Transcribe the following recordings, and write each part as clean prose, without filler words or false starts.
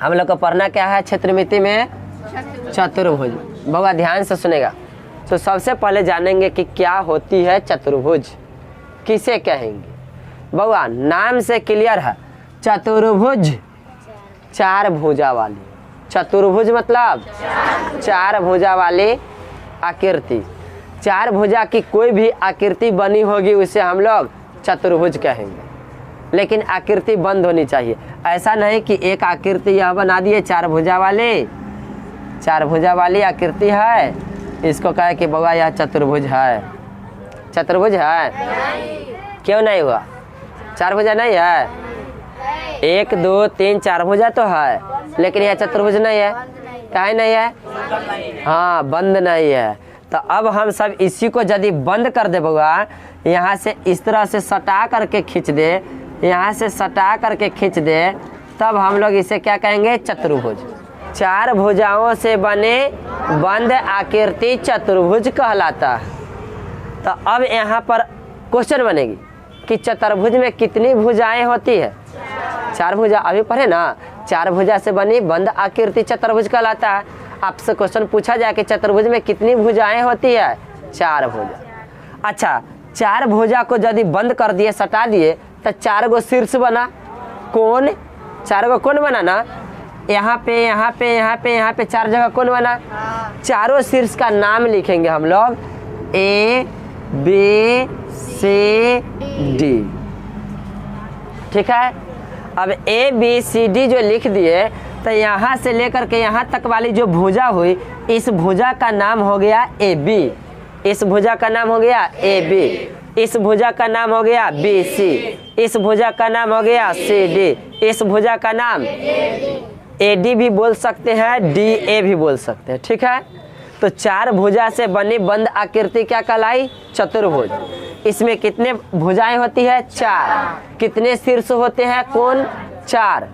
हम लोग को पढ़ना क्या है क्षेत्रमिति में? चतुर्भुज। बउआ ध्यान से सुनेगा। तो सबसे पहले जानेंगे कि क्या होती है चतुर्भुज, किसे कहेंगे। बउआ नाम से क्लियर है, चतुर्भुज चार भुजा वाली। चतुर्भुज मतलब चार भुजा वाली आकृति। चार भुजा की कोई भी आकृति बनी होगी उसे हम लोग चतुर्भुज कहेंगे, लेकिन आकृति बंद होनी चाहिए। ऐसा नहीं कि एक आकृति यह बना दिए चार भुजा वाली आकृति है, इसको कहे कि बउआ यह चतुर्भुज है। चतुर्भुज है? क्यों नहीं हुआ? चार भुजा नहीं है? 1 2 3 4 भुजा तो है, लेकिन यह चतुर्भुज नहीं है। काहे नहीं है? हाँ, बंद नहीं है। तो अब हम सब इसी को यदि बंद कर दे बउआ, यहाँ से इस तरह से सटा करके खींच दे, यहाँ से सटा करके खींच दे, तब हम लोग इसे क्या कहेंगे? चतुर्भुज। चार भुजाओं से बने बंद आकृति चतुर्भुज कहलाता है। तो अब यहाँ पर क्वेश्चन बनेगी कि चतुर्भुज में कितनी भुजाएं होती है? चार भुजा। अभी पढ़े ना, चार भुजा से बनी बंद आकृति चतुर्भुज कहलाता है। आपसे क्वेश्चन पूछा जाए कि चतुर्भुज में कितनी भुजाएं होती है? चार भुजा। अच्छा, चार भुजा को यदि बंद कर दिए, सटा दिए, तो चार गो शीर्ष बना। कौन? चार गो कौन बना ना? यहाँ पे यहाँ पे यहाँ पे यहाँ पे चार जगह कौन बना? चारों शीर्ष का नाम लिखेंगे हम लोग, A B C D। ठीक है। अब A B C D जो लिख दिए, तो यहाँ से लेकर के यहाँ तक वाली जो भुजा हुई, इस भुजा का नाम हो गया AB। इस भुजा का नाम हो गया AB। इस भुजा का नाम हो गया BC। इस भुजा का नाम हो गया CD। इस भुजा का नाम AD भी बोल सकते हैं, DA भी बोल सकते हैं। ठीक है। तो चार भुजा से बनी बंद आकृति क्या कहलाई? चतुर्भुज। इसमें कितने भुजाएं होती है? चार। कितने शीर्ष होते हैं? कोण? चार।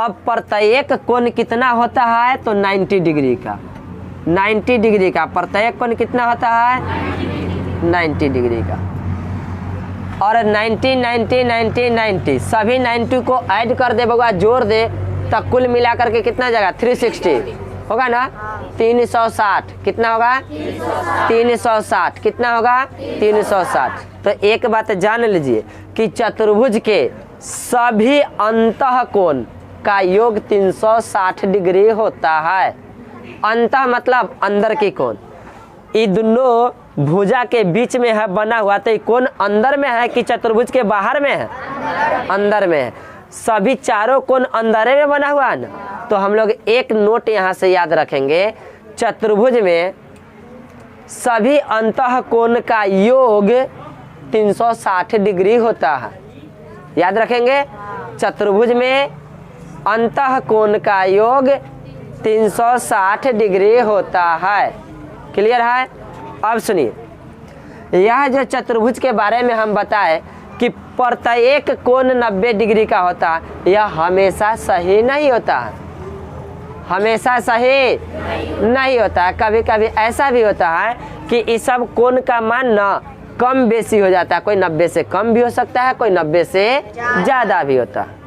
अब प्रत्येक कोण कितना होता है? तो 90 डिग्री का। 90 डिग्री का प्रत्येक कोण कितना होता है? 90 डिग्री का। और 90 90 90 90 सभी 90 को ऐड कर दे बउआ, जोड़ दे, तो कुल मिला करके कितना जाएगा? 360 होगा ना? 360 कितना होगा? 360 कितना होगा? 360। तो एक बात जान लीजिए कि चतुर्भुज के सभी अंतः कोण का योग 360 डिग्री होता है। अंतः मतलब अंदर की कोण। ये दोनों भुजा के बीच में है बना हुआ, तो कोण अंदर में है कि चतुर्भुज के बाहर में है? अंदर में है। सभी चारों कोण अंदर में बना हुआ है ना। तो हम लोग एक नोट यहाँ से याद रखेंगे, चतुर्भुज में सभी अंतः कोण का योग 360 डिग्री होता है। याद रखेंगे, चतुर्भुज में अंतः कोण का योग 360 डिग्री होता है। क्लियर है? अब सुनिए, यह जो चतुर्भुज के बारे में हम बताए कि प्रत्येक कोण 90 डिग्री का होता है, यह हमेशा सही नहीं होता है। हमेशा सही नहीं होता है। कभी कभी ऐसा भी होता है कि इस सब कोण का मान न कम बेसी हो जाता है। कोई 90 से कम भी हो सकता है, कोई 90 से ज़्यादा भी होता है।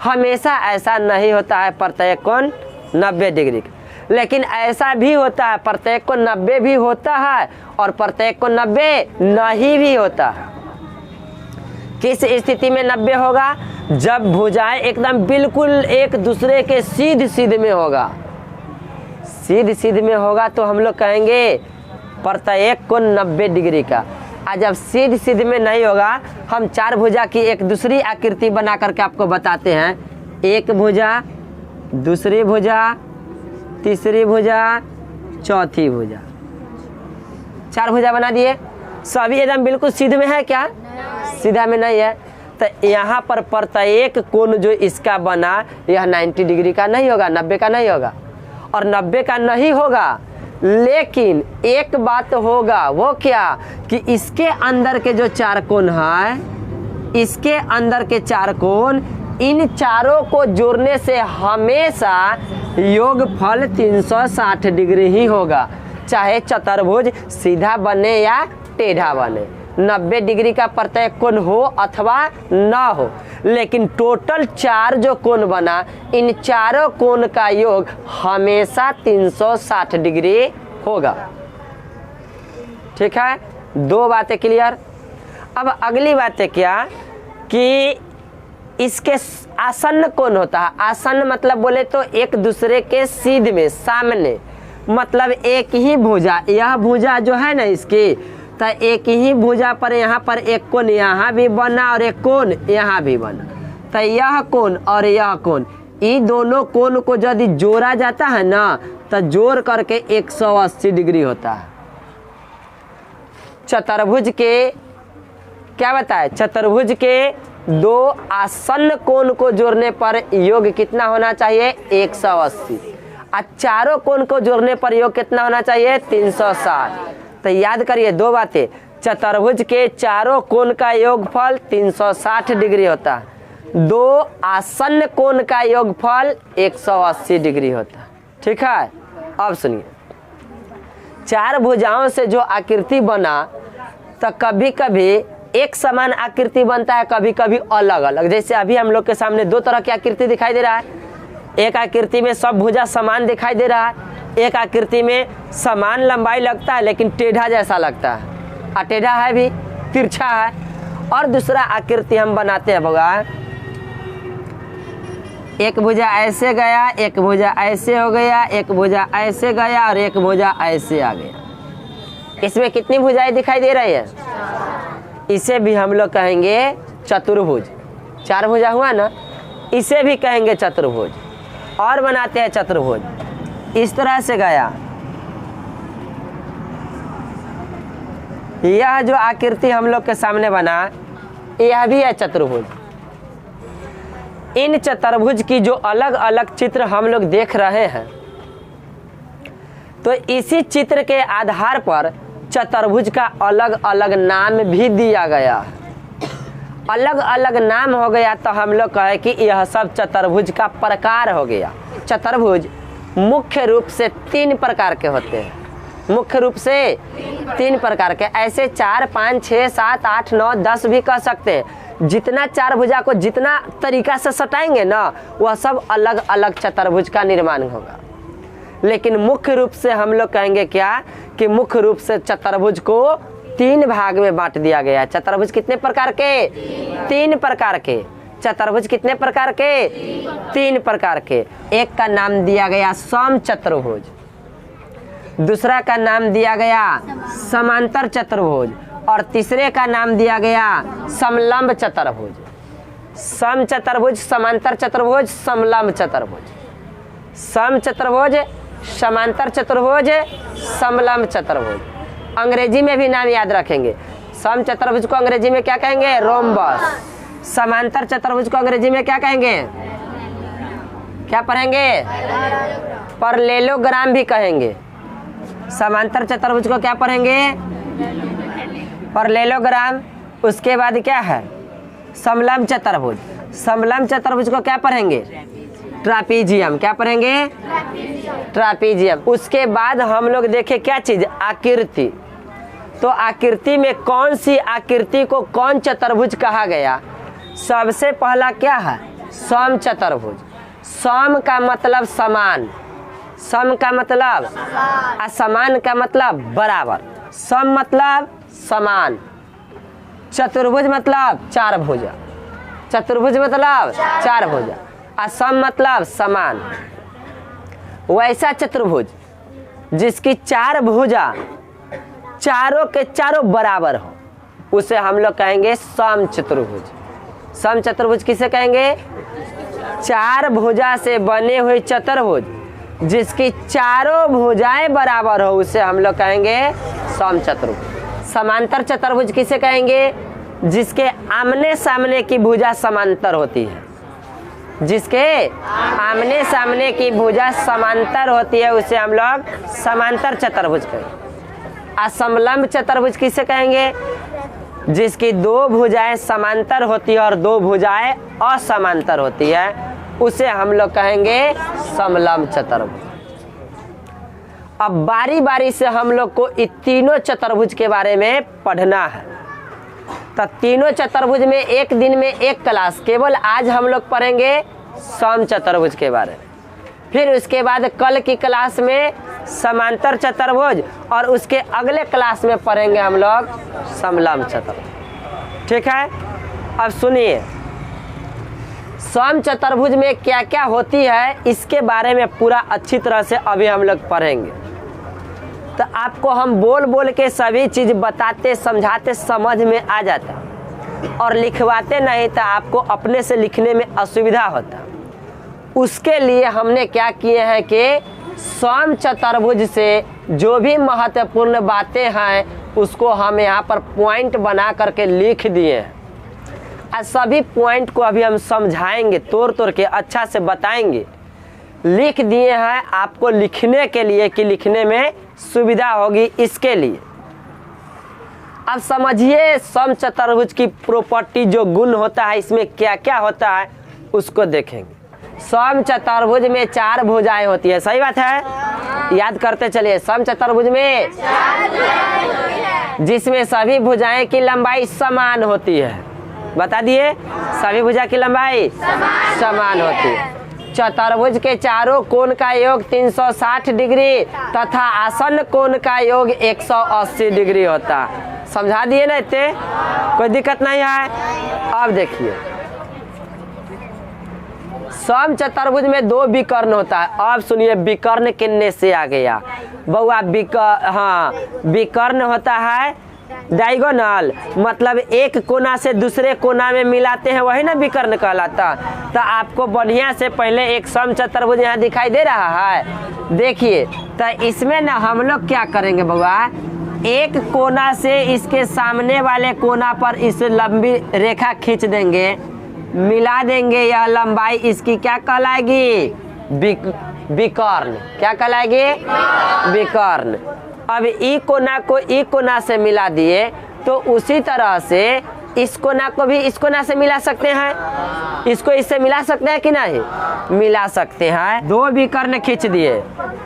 हमेशा ऐसा नहीं होता है प्रत्येक कोण 90 डिग्री का। लेकिन ऐसा भी होता है प्रत्येक कोण 90 भी होता है और प्रत्येक कोण 90 नहीं भी होता है। किस स्थिति में 90 होगा? जब भुजाएं एकदम बिल्कुल एक दूसरे के सीध सीध में होगा। सीध सीध में होगा तो हम लोग कहेंगे प्रत्येक कोण 90 डिग्री का। और जब सीध सीध में नहीं होगा, हम चार भुजा की एक दूसरी आकृति बना करके आपको बताते हैं। एक भुजा, दूसरी भुजा, तीसरी भुजा, चौथी भुजा। चार भुजा बना दिए। सभी एकदम बिल्कुल सीध में है क्या? सीधा में नहीं है। तो यहाँ पर प्रत्येक कोण जो इसका बना यह 90 डिग्री का नहीं होगा, 90 का नहीं होगा और 90 का नहीं होगा। लेकिन एक बात होगा, वो क्या कि इसके अंदर के जो चार कोण है, इसके अंदर के चार कोण, इन चारों को जोड़ने से हमेशा योगफल 360 डिग्री ही होगा, चाहे चतुर्भुज सीधा बने या टेढ़ा बने। 90 डिग्री का प्रत्येक कोण हो अथवा ना हो, लेकिन टोटल 4 जो कोण बना, इन चारों कोण का योग हमेशा 360 डिग्री होगा। ठीक है, 2 बातें क्लियर। अब अगली बात है क्या कि इसके आसन्न कोण होता है। आसन्न मतलब बोले तो एक दूसरे के सीध में, सामने, मतलब एक ही भुजा, यह भुजा जो है ना इसकी, तो एक ही भुजा पर यहाँ पर एक कोण यहाँ भी बना और एक कोण यहाँ भी बना, तो यह कोण और यह कोण, ये दोनों कोण को यदि जोड़ा जाता है ना तो जोड़ करके 180 डिग्री होता है। चतुर्भुज के क्या बताए, चतुर्भुज के 2 आसन्न कोण को जोड़ने पर योग कितना होना चाहिए, 180, और चारों कोण को जोड़ने पर योग कितना होना चाहिए, 360। तो याद करिए 2 बातें, चतुर्भुज के चारों कोण का योगफल 360 डिग्री होता है, 2 आसन्न कोण का योगफल 180 डिग्री होता है। ठीक है, अब सुनिए, 4 भुजाओं से जो आकृति बना, तो कभी कभी एक समान आकृति बनता है, कभी कभी अलग अलग। जैसे अभी हम लोग के सामने 2 तरह की आकृति दिखाई दे रहा है। एक आकृति में सब भुजा समान दिखाई दे रहा है, एक आकृति में समान लंबाई लगता है लेकिन टेढ़ा जैसा लगता है, और टेढ़ा है भी, तिरछा है। और दूसरा आकृति हम बनाते हैं बघा, एक भुजा ऐसे गया, एक भुजा ऐसे हो गया, एक भुजा ऐसे गया और एक भुजा ऐसे आ गया। इसमें कितनी भुजाएं दिखाई दे रही है, इसे भी हम लोग कहेंगे चतुर्भुज। 4 भुजा हुआ ना, इसे भी कहेंगे चतुर्भुज। और बनाते हैं चतुर्भुज, इस तरह से गया, यह जो आकृति हम लोग के सामने बना, यह भी है चतुर्भुज। इन चतुर्भुज की जो अलग अलग चित्र हम लोग देख रहे हैं, तो इसी चित्र के आधार पर चतुर्भुज का अलग अलग नाम भी दिया गया। अलग अलग नाम हो गया तो हम लोग कहे कि यह सब चतुर्भुज का प्रकार हो गया। चतुर्भुज मुख्य रूप से 3 प्रकार के होते हैं, मुख्य रूप से 3 प्रकार के। ऐसे 4, 5, 6, 7, 8, 9, 10 भी कह सकते हैं। जितना 4 भुजा को जितना तरीका से सटाएंगे ना, वह सब अलग अलग चतुर्भुज का निर्माण होगा। लेकिन मुख्य रूप से हम लोग कहेंगे क्या कि मुख्य रूप से चतुर्भुज को 3 भाग में बांट दिया गया है। चतुर्भुज कितने प्रकार के, 3 प्रकार के। चतुर्भुज कितने प्रकार के, 3 प्रकार के। एक का नाम दिया गया सम चतुर्भुज, दूसरा का नाम दिया गया समांतर चतुर्भुज, और तीसरे का नाम दिया गया समलंब चतुर्भुज। सम चतुर्भुज, समांतर चतुर्भुज, समलंब चतुर्भुज। सम चतुर्भुज, समांतर चतुर्भुज, समलंब चतुर्भुज। अंग्रेजी में भी नाम याद रखेंगे। सम चतुर्भुज को अंग्रेजी में क्या कहेंगे, रोम्बस। समांतर चतुर्भुज को अंग्रेजी में क्या कहेंगे, क्या पढ़ेंगे, पैरेललोग्राम भी कहेंगे। समांतर चतुर्भुज को क्या पढ़ेंगे, पैरेललोग्राम। उसके बाद क्या है, समलंब चतुर्भुज। समलंब चतुर्भुज को क्या पढ़ेंगे, ट्रापीजियम। क्या पढ़ेंगे, ट्रापीजियम। उसके बाद हम लोग देखे क्या चीज, आकृति। तो आकृति में कौन सी आकृति को कौन चतुर्भुज कहा गया, सबसे पहला क्या है, सम चतुर्भुज। सम का मतलब समान, सम का मतलब असमान का मतलब बराबर। सम मतलब समान, चतुर्भुज मतलब 4 भुजा। चतुर्भुज मतलब 4 भुजा, असम मतलब समान। वैसा चतुर्भुज जिसकी 4 भुजा चारों के चारों बराबर हो, उसे हम लोग कहेंगे सम चतुर्भुज। सम चतुर्भुज किसे कहेंगे, 4 भुजा से बने हुए चतुर्भुज जिसकी चारों भुजाएं बराबर हो, उसे हम लोग कहेंगे सम चतुर्भुज। समांतर चतुर्भुज किसे कहेंगे, जिसके आमने सामने की भुजा समांतर होती है, जिसके आमने सामने की भुजा समांतर होती है, उसे हम लोग समांतर चतुर्भुज कहेंगे। असमलंब चतुर्भुज किसे कहेंगे, जिसकी 2 भुजाएं समांतर होती है और 2 भुजाएं असमांतर होती है, उसे हम लोग कहेंगे समलंब चतुर्भुज। अब बारी बारी से हम लोग को इन तीनों चतुर्भुज के बारे में पढ़ना है। तो तीनों चतुर्भुज में एक दिन में एक क्लास, केवल आज हम लोग पढ़ेंगे सम चतुर्भुज के बारे में। फिर उसके बाद कल की क्लास में समांतर चतुर्भुज और उसके अगले क्लास में पढ़ेंगे हम लोग समलंब चतुर्भुज। ठीक है, अब सुनिए सम चतुर्भुज में क्या क्या होती है इसके बारे में पूरा अच्छी तरह से अभी हम लोग पढ़ेंगे। तो आपको हम बोल बोल के सभी चीज़ बताते समझाते समझ में आ जाता, और लिखवाते नहीं तो आपको अपने से लिखने में असुविधा होता। उसके लिए हमने क्या किए हैं कि सम चतुर्भुज से जो भी महत्वपूर्ण बातें हैं उसको हम यहाँ पर पॉइंट बना करके लिख दिए हैं। आज सभी पॉइंट को अभी हम समझाएंगे, तोड़ तोड़ के अच्छा से बताएंगे। लिख दिए हैं आपको लिखने के लिए कि लिखने में सुविधा होगी, इसके लिए। अब समझिए सम चतुर्भुज की प्रॉपर्टी, जो गुण होता है इसमें क्या क्या होता है उसको देखेंगे। सम चतुर्भुज में 4 भुजाएं होती है, सही बात है, याद करते चलिए। सम चतुर्भुज में जिसमें सभी भुजाएं की लंबाई समान होती है, बता दिए, सभी भुजा की लंबाई समान होती है। चतुर्भुज के चारों कोण का योग 360 डिग्री तथा आसन्न कोण का योग 180 डिग्री होता। समझा दिए ना, इतने कोई दिक्कत नहीं है। अब देखिए सम चतुर्भुज में 2 विकर्ण होता है। अब सुनिए विकर्ण किन्ने से आ गया बउआ, विकर्ण होता है डायगोनल, मतलब एक कोना से दूसरे कोना में मिलाते हैं, वही ना विकर्ण कहलाता। तो आपको बढ़िया से पहले एक सम चतुर्भुज यहाँ दिखाई दे रहा है, देखिए। तो इसमें ना हम लोग क्या करेंगे बउआ, एक कोना से इसके सामने वाले कोना पर इस लंबी रेखा खींच देंगे, मिला देंगे, यह लंबाई इसकी क्या कहलाएगी, विकर्ण। क्या कहलाएगी, विकर्ण। अब ई कोना को ई कोना से मिला दिए, तो उसी तरह से इस कोना को भी इस कोना से मिला सकते हैं, इसको इससे मिला सकते हैं कि नहीं, मिला सकते हैं। 2 विकर्ण खींच दिए,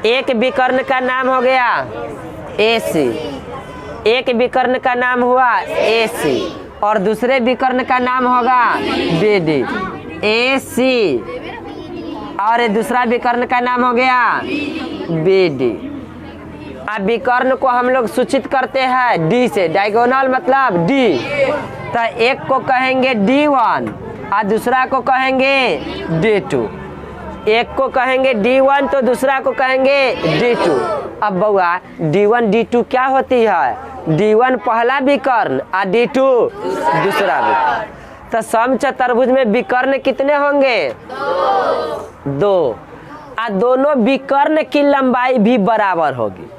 एक विकर्ण का नाम हो गया AC, एक विकर्ण का नाम हुआ AC, और दूसरे विकर्ण का नाम होगा BD। AC और दूसरा विकर्ण का नाम हो गया BD। अब विकर्ण को हम लोग सूचित करते हैं D से, डायगोनल मतलब D। तो एक को कहेंगे D1 और दूसरा को कहेंगे D2। एक को कहेंगे D1 तो दूसरा को कहेंगे D2। अब बउआ D1 D2 क्या होती है, D1 पहला विकर्ण और D2 दूसरा विकर्ण। तो सम चतुर्भुज में विकर्ण कितने होंगे, 2। और दोनों विकर्ण की लंबाई भी बराबर होगी।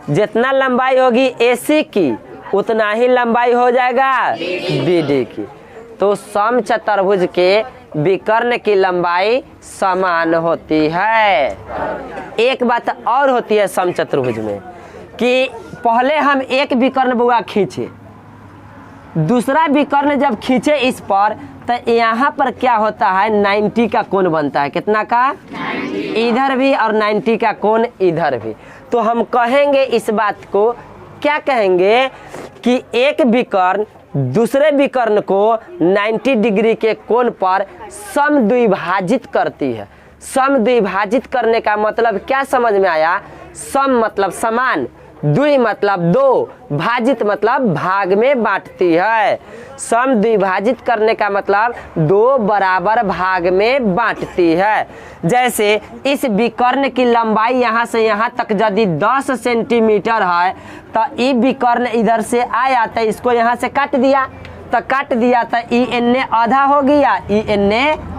जितना लंबाई होगी AC की उतना ही लंबाई हो जाएगा BD की। तो सम चतुर्भुज के विकर्ण की लंबाई समान होती है। एक बात और होती है सम चतुर्भुज में कि पहले हम एक विकर्ण बुआ खींचे, दूसरा विकर्ण जब खींचे इस पर, तो यहाँ पर क्या होता है 90 का कोण बनता है। कितना का, 90। इधर भी और 90 का कोण इधर भी। तो हम कहेंगे इस बात को, क्या कहेंगे कि एक विकर्ण दूसरे विकर्ण को 90 डिग्री के कोण पर समद्विभाजित करती है। समद्विभाजित करने का मतलब क्या समझ में आया, सम मतलब समान, द्वि मतलब 2, भाजित मतलब भाग में बांटती है। समद्विभाजित करने का मतलब 2 बराबर भाग में बांटती है। जैसे इस विकर्ण की लंबाई यहाँ से यहाँ तक यदि 10 सेंटीमीटर है, तो ई विकर्ण इधर से आया तो इसको यहाँ से काट दिया, तो ई एन आधा हो गया, ई एन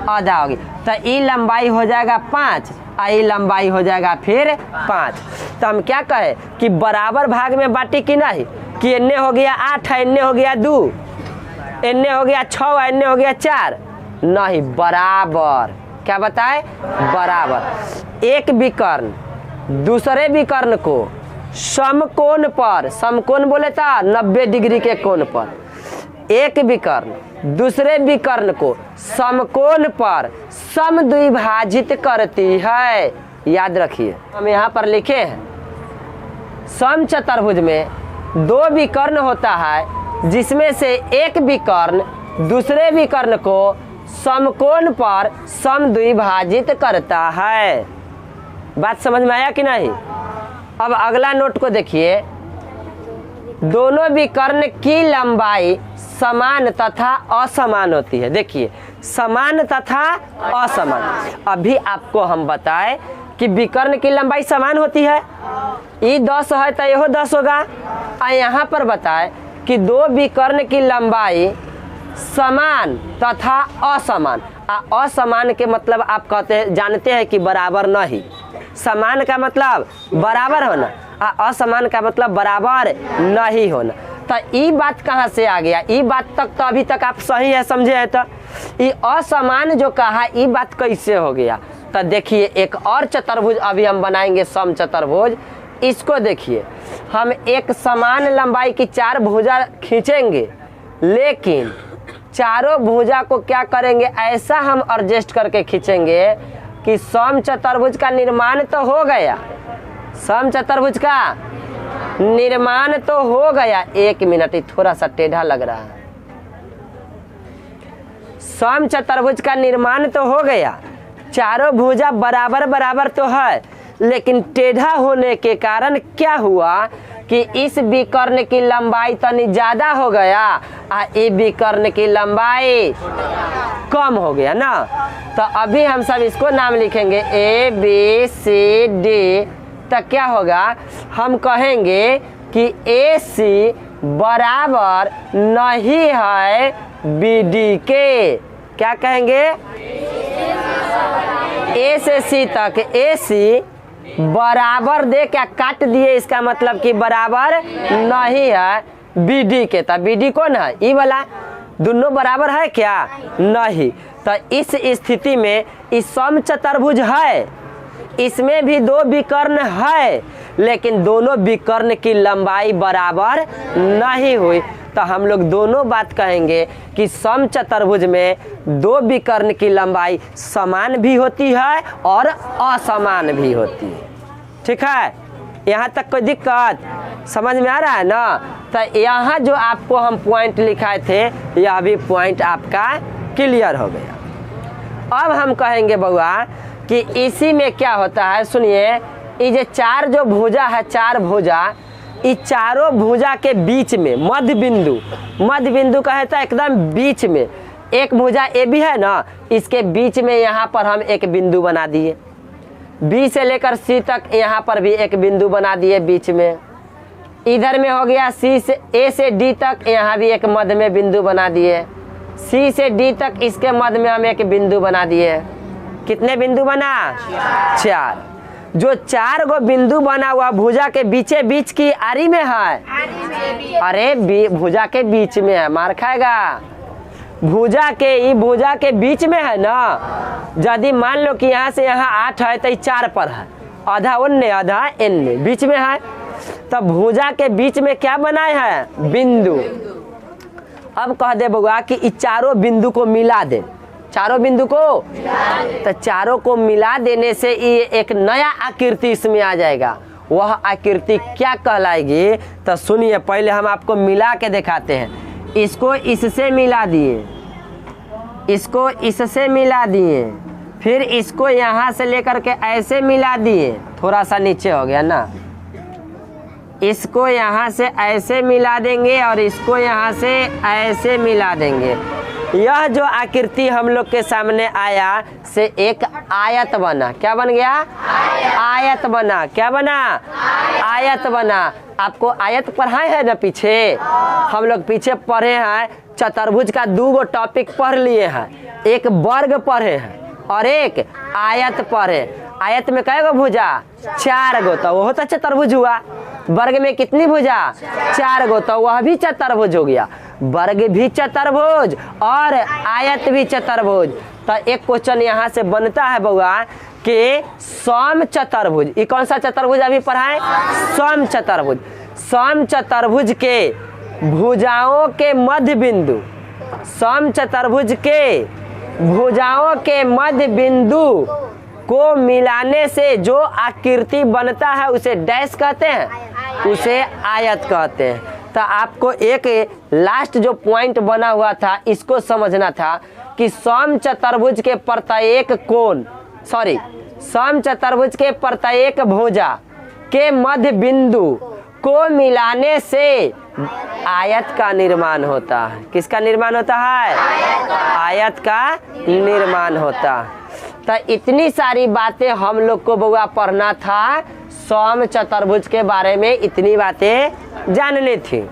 आधा होगी, तो ई लंबाई हो जाएगा 5, आई लंबाई हो जाएगा फिर 5। तो हम क्या कहे कि बराबर भाग में बांटी कि नहीं, कि एन्ने हो गया 8, एन्ने हो गया 2, एन्ने हो गया 6, एन्ने हो गया 4, नहीं, बराबर। क्या बताए, बराबर। एक विकर्ण दूसरे विकर्ण को समकोण पर, समकोण बोले था 90 डिग्री के कोण पर, एक विकर्ण दूसरे विकर्ण को समकोण पर समद्विभाजित करती है। याद रखिए, हम यहाँ पर लिखे हैं सम चतुर्भुज में 2 विकर्ण होता है, जिसमें से एक विकर्ण दूसरे विकर्ण को समकोण पर समद्विभाजित करता है। बात समझ में आया कि नहीं? अब अगला नोट को देखिए, दोनों विकर्ण की लंबाई समान तथा असमान होती है। देखिए, समान तथा असमान। अभी आपको हम बताएं कि विकर्ण की लंबाई समान होती है, ये 10 है तो यह 10 होगा। और यहाँ पर बताएं कि दो विकर्ण की लंबाई समान तथा असमान। असमान के मतलब आप जानते हैं कि बराबर नहीं। समान का मतलब बराबर होना, असमान का मतलब बराबर नहीं होना। तो ये बात कहाँ से आ गया? ये बात तक तो अभी तक आप सही है, समझे है। तो ये असमान जो कहा, ये बात कैसे हो गया? तो देखिए, एक और चतुर्भुज अभी हम बनाएंगे, सम चतुर्भुज। इसको देखिए, हम एक समान लंबाई की 4 भुजा खींचेंगे, लेकिन चारों भुजा को क्या करेंगे, ऐसा हम एडजस्ट करके खींचेंगे कि सम चतुर्भुज का निर्माण तो हो गया। सम चतुर्भुज का निर्माण तो हो गया। 1 मिनट, थोड़ा सा टेढ़ा लग रहा है। सम चतुर्भुज का निर्माण तो हो गया, चारों भुजा बराबर बराबर तो है, लेकिन टेढ़ा होने के कारण क्या हुआ कि इस विकर्ण की लंबाई तनी ज्यादा हो गया और ये विकर्ण की लंबाई कम हो गया ना। तो अभी हम सब इसको नाम लिखेंगे A B C D। तो क्या होगा, हम कहेंगे कि AC बराबर नहीं है BD के। क्या कहेंगे? A से C तक AC बराबर दे, क्या काट दिए, इसका मतलब कि बराबर नहीं है BD के। तो BD कौन है? ये वाला। दोनों बराबर है क्या? नहीं। तो इस स्थिति में इस सम चतुर्भुज है, इसमें भी दो विकर्ण है, लेकिन दोनों विकर्ण की लंबाई बराबर नहीं हुई। तो हम लोग दोनों बात कहेंगे कि सम चतुर्भुज में दो विकर्ण की लंबाई समान भी होती है और असमान भी होती है। ठीक है? यहाँ तक कोई दिक्कत समझ में आ रहा है ना? तो यहाँ जो आपको हम पॉइंट लिखाए थे, यह भी पॉइंट आपका क्लियर हो गया। अब हम कहेंगे बउआ कि इसी में क्या होता है, सुनिए। ये जो 4 जो भुजा है, 4 भुजा, इस चारों भुजा के बीच में मध्य बिंदु कहता है एकदम बीच में एक भुजा ए भी है ना, इसके बीच में यहाँ पर हम एक बिंदु बना दिए। बी से लेकर सी तक यहाँ पर भी एक बिंदु बना दिए बीच में। इधर में हो गया सी से ए से डी तक, यहाँ भी एक मध्य में बिंदु बना दिए। सी से डी तक इसके मध्य में हम एक बिंदु बना दिए। कितने बिंदु बना? 4। जो 4 गो बिंदु बना हुआ भुजा के बीचे बीच की आरी में है। अरे भुजा के बीच में है, मार खाएगा। भुजा के बीच में है ना। यदि मान लो कि यहाँ से यहाँ 8 है तो 4 पर है, आधा उन्ने आधा इन्ने, बीच में है। तो भुजा के बीच में क्या बनाए है? बिंदु। अब कह दे बउआ कि इस चारों बिंदु को मिला दे, चारों बिंदु को, तो चारों को मिला देने से ये एक नया आकृति इसमें आ जाएगा। वह आकृति क्या कहलाएगी? तो सुनिए, पहले हम आपको मिला के दिखाते हैं। इसको इससे मिला दिए, इसको इससे मिला दिए, फिर इसको यहाँ से लेकर के ऐसे मिला दिए, थोड़ा सा नीचे हो गया ना। इसको यहाँ से ऐसे मिला देंगे और इसको यहाँ से ऐसे मिला देंगे। यह जो आकृति हम लोग के सामने आया से एक आयत बना। क्या बन गया? आयत बना। क्या बना? आयत बना। आपको आयत पढ़ाए है ना पीछे, हम लोग पीछे पढ़े हैं। चतुर्भुज का 2 गो टॉपिक पढ़ लिए हैं, एक वर्ग पढ़े हैं और एक आयत पढ़े। आयत में कै गो भुजा? 4 गो, तो वह तो चतुर्भुज हुआ। वर्ग में कितनी भुजा? 4 गो, तो वह भी चतुर्भुज हो गया। वर्ग भी चतुर्भुज और आयत भी चतुर्भुज। तो एक क्वेश्चन यहाँ से बनता है बउआ कि सम चतुर्भुज, ये कौन सा चतुर्भुज अभी पढ़ाए? सम चतुर्भुज। सम चतुर्भुज के भुजाओं के मध्य बिंदु, सम चतुर्भुज के भुजाओं के मध्य बिंदु को मिलाने से जो आकृति बनता है उसे डैश कहते हैं, उसे आयत कहते हैं। तो आपको एक लास्ट जो पॉइंट बना हुआ था इसको समझना था कि समचतुर्भुज के प्रत्येक कोण समचतुर्भुज के प्रत्येक भुजा के मध्य बिंदु को मिलाने से आयत का निर्माण होता है। किसका निर्माण होता है? आयत का निर्माण होता है। तो इतनी सारी बातें हम लोग को बउआ पढ़ना था, समचतुर्भुज के बारे में इतनी बातें जाननी थी,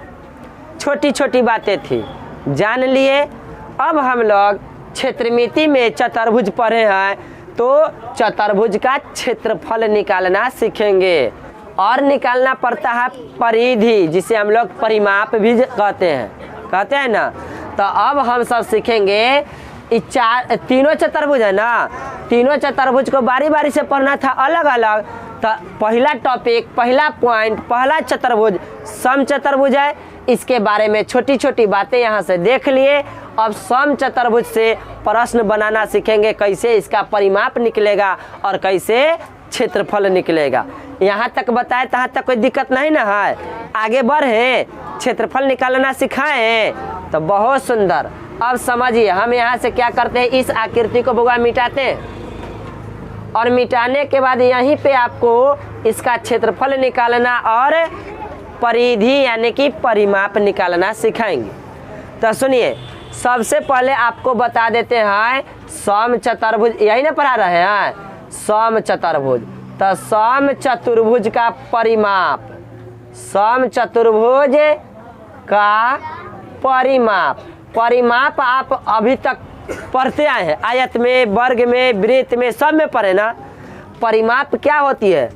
छोटी छोटी बातें थी, जान लिए। अब हम लोग क्षेत्रमिति में चतुर्भुज पढ़े हैं तो चतुर्भुज का क्षेत्रफल निकालना सीखेंगे। और निकालना पड़ता है परिधि, जिसे हम लोग परिमाप भी कहते हैं ना। तो अब हम सब सीखेंगे तीनों चतुर्भुज है ना, तीनों चतुर्भुज को बारी बारी से पढ़ना था अलग अलग। तो पहला टॉपिक, पहला पॉइंट, पहला चतुर्भुज समचतुर्भुज है। इसके बारे में छोटी छोटी बातें यहाँ से देख लिए। अब समचतुर्भुज से प्रश्न बनाना सीखेंगे, कैसे इसका परिमाप निकलेगा और कैसे क्षेत्रफल निकलेगा। यहाँ तक बताए तहाँ तक कोई दिक्कत नहीं ना है? आगे बढ़े, क्षेत्रफल निकालना सिखाएं तो बहुत सुंदर। अब समझिए हम यहाँ से क्या करते हैं, इस आकृति को बउआ मिटाते हैं और मिटाने के बाद यहीं पे आपको इसका क्षेत्रफल निकालना और परिधि यानी कि परिमाप निकालना सिखाएंगे। तो सुनिए, सबसे पहले आपको बता देते हैं समचतुर्भुज, यही ना पढ़ा रहे हैं समचतुर्भुज। तो समचतुर्भुज का परिमाप, समचतुर्भुज का परिमाप आप अभी तक पढ़ते आए हैं, आयत में, वर्ग में, वृत्त में, सब में पढ़े ना। परिमाप क्या होती है?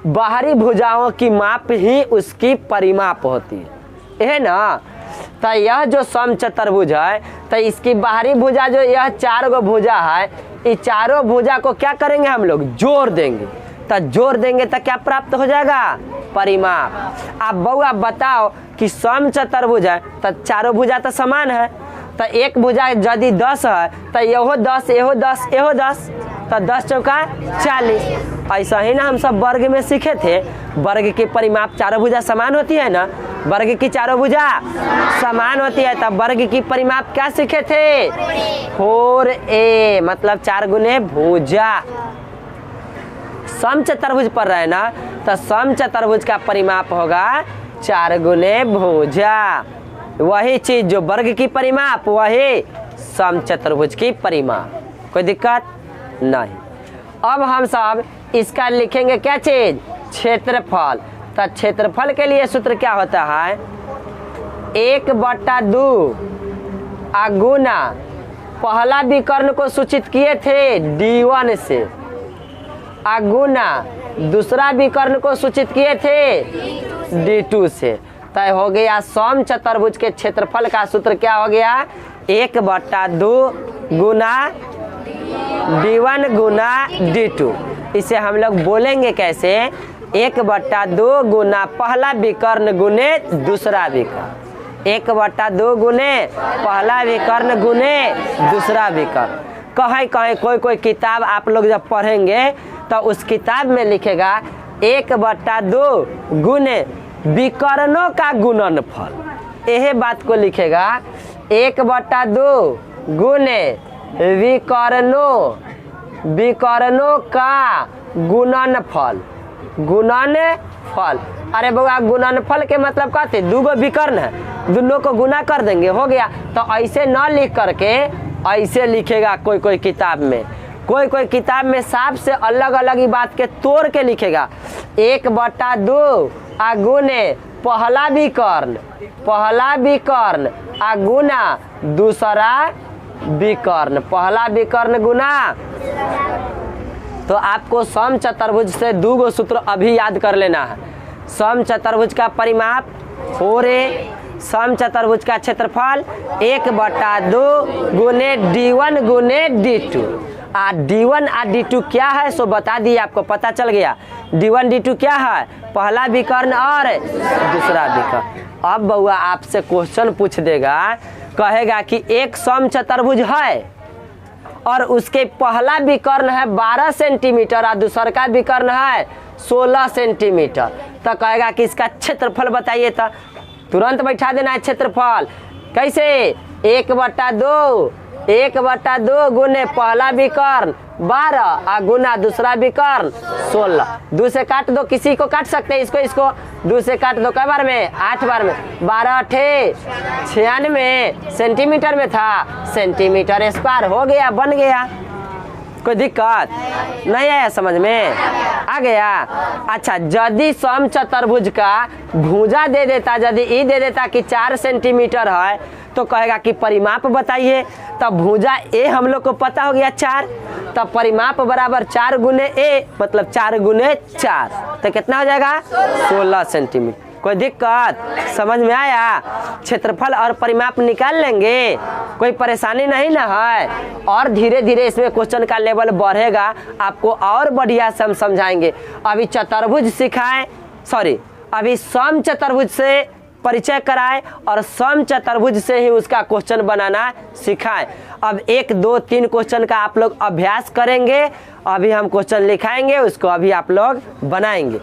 बाहरी भुजाओं की माप ही उसकी परिमाप होती है ना। तो यह जो समचतुर्भुज है तो इसकी बाहरी भुजा जो यह 4 गो भुजा है, इस चारों भुजा को क्या करेंगे हम लोग? जोड़ देंगे। तो जोड़ देंगे तो क्या प्राप्त हो जाएगा? परिमाप। अब बउआ बताओ कि समचतुर्भुज है तो चारों भुजा तो समान है। तो एक भुजा यदि 10 है तो यहो 10, यहो 10, यहो 10, तो 10 चौका 40। ऐसा ही ना हम सब वर्ग में सीखे थे, वर्ग के परिमाप चारों भुजा समान होती है ना, वर्ग की चारों भुजा समान होती है। तब वर्ग की परिमाप क्या सीखे थे? 4a, मतलब 4 गुने भुजा। समचतुर्भुज पढ़ रहे हैं ना, तो समचतुर्भुज का परिमाप होगा 4 गुने भुजा। वही चीज जो वर्ग की परिमाप, वही समचतुर्भुज की परिमाप। कोई दिक्कत नहीं। अब हम सब इसका लिखेंगे क्या चीज? क्षेत्रफल। तो क्षेत्रफल के लिए सूत्र क्या होता है? 1/2 गुना पहला विकर्ण को सूचित किए थे D1 से, गुना दूसरा विकर्ण को सूचित किए थे D2 से। तय हो गया समचतुर्भुज के क्षेत्रफल का सूत्र क्या हो गया? 1/2 गुना D1 गुना D2। इसे हम लोग बोलेंगे कैसे? 1/2 गुना पहला विकर्ण गुने दूसरा विकर्ण, 1/2 गुने पहला विकर्ण गुने दूसरा विकर्ण। कहीं कोई किताब आप लोग जब पढ़ेंगे तो उस किताब में लिखेगा 1/2 गुने विकर्णों का गुणनफल। यह बात को लिखेगा 1/2 गुने विकर्णों का गुणनफल। अरे बउआ, गुणनफल के मतलब क्या थे? 2 गो विकर्ण है, दोनों को गुना कर देंगे, हो गया। तो ऐसे न लिख करके ऐसे लिखेगा कोई किताब में, कोई किताब में साफ से अलग अलग ही बात के तोड़ के लिखेगा। 1/2 गुने पहला विकर्ण गुना दूसरा विकर्ण, पहला विकर्ण गुना। तो आपको समचतुर्भुज से 2 गो सूत्र अभी याद कर लेना है। समचतुर्भुज का परिमाप 4a, समचतुर्भुज का क्षेत्रफल 1/2 गुने D1 गुने D2। D1 और D2 क्या है सो बता दिए, आपको पता चल गया। D1 D2 क्या है? पहला विकर्ण और दूसरा विकर्ण। अब बउआ आपसे क्वेश्चन पूछ देगा, कहेगा कि एक समचतुर्भुज है और उसके पहला विकर्ण है 12 सेंटीमीटर और दूसरा का विकर्ण है 16 सेंटीमीटर। तो कहेगा कि इसका क्षेत्रफल बताइए। तो तुरंत बैठा देना है क्षेत्रफल। कैसे? 1/2, 1/2 गुने पहला विकर्ण 12 और गुना दूसरा विकर्ण 16। 2 से काट दो, किसी को काट सकते हैं इसको 2 से काट दो। कै बार में? 8 बार में। 12 × 96 सेंटीमीटर में था, सेंटीमीटर स्क्वायर हो गया, बन गया। कोई दिक्कत नहीं आया? समझ में आ गया? अच्छा, यदि समचतुर्भुज का भुजा दे देता, यदि ई दे देता कि 4 सेंटीमीटर है, तो कहेगा कि परिमाप बताइए। तब भुजा ए हम लोग को पता हो गया 4, तब परिमाप बराबर 4 गुने ए, मतलब 4 गुने 4, तो कितना हो जाएगा? 16 सेंटीमीटर। कोई दिक्कत? समझ में आया? क्षेत्रफल और परिमाप निकाल लेंगे, कोई परेशानी नहीं ना है। और धीरे धीरे इसमें क्वेश्चन का लेवल बढ़ेगा, आपको और बढ़िया से हम समझाएंगे। अभी चतुर्भुज सिखाएं, सॉरी अभी समचतुर्भुज से परिचय कराए और समचतुर्भुज से ही उसका क्वेश्चन बनाना सिखाएं। अब 1, 2, 3 क्वेश्चन का आप लोग अभ्यास करेंगे। अभी हम क्वेश्चन लिखाएंगे, उसको अभी आप लोग बनाएंगे।